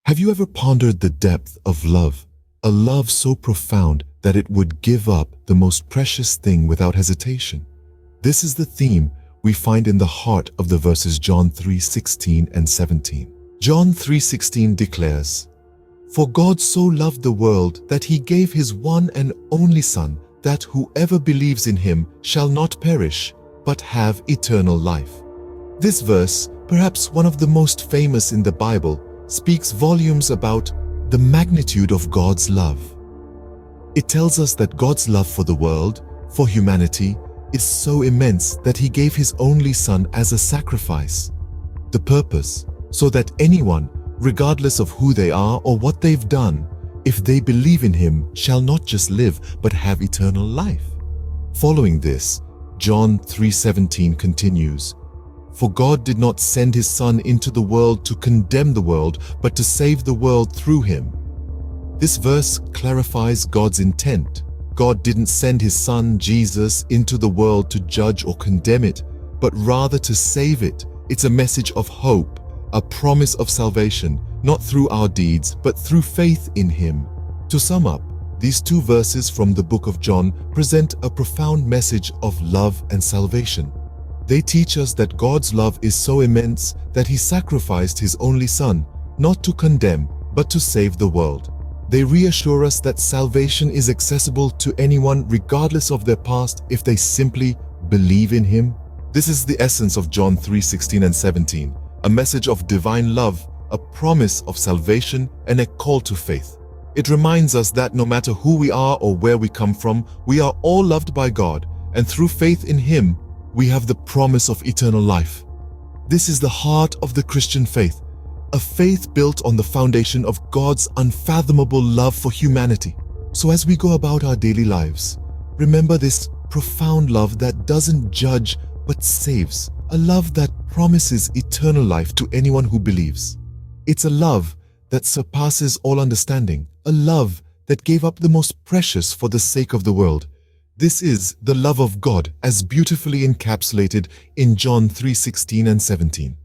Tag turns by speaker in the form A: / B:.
A: Have you ever pondered the depth of love? A love so profound that it would give up the most precious thing without hesitation. This is the theme we find in the heart of the verses John 3:16 and 17. John 3:16 declares, "For God so loved the world that he gave his one and only Son, that whoever believes in him shall not perish, but have eternal life." This verse, perhaps one of the most famous in the Bible, speaks volumes about the magnitude of God's love. It tells us that God's love for the world, for humanity, is so immense that he gave his only Son as a sacrifice. The purpose, so that anyone, regardless of who they are or what they've done, if they believe in him, shall not just live but have eternal life. Following this, John 3:17 continues, "For God did not send his Son into the world to condemn the world, but to save the world through him." This verse clarifies God's intent. God didn't send his Son, Jesus, into the world to judge or condemn it, but rather to save it. It's a message of hope, a promise of salvation, not through our deeds, but through faith in him. To sum up, these two verses from the book of John present a profound message of love and salvation. They teach us that God's love is so immense that he sacrificed his only Son, not to condemn, but to save the world. They reassure us that salvation is accessible to anyone regardless of their past if they simply believe in him. This is the essence of John 3:16 and 17, a message of divine love, a promise of salvation, and a call to faith. It reminds us that no matter who we are or where we come from, we are all loved by God, and through faith in him, we have the promise of eternal life. This is the heart of the Christian faith, a faith built on the foundation of God's unfathomable love for humanity. So as we go about our daily lives, remember this profound love that doesn't judge but saves, a love that promises eternal life to anyone who believes. It's a love that surpasses all understanding, a love that gave up the most precious for the sake of the world. This is the love of God as beautifully encapsulated in John 3:16 and 17.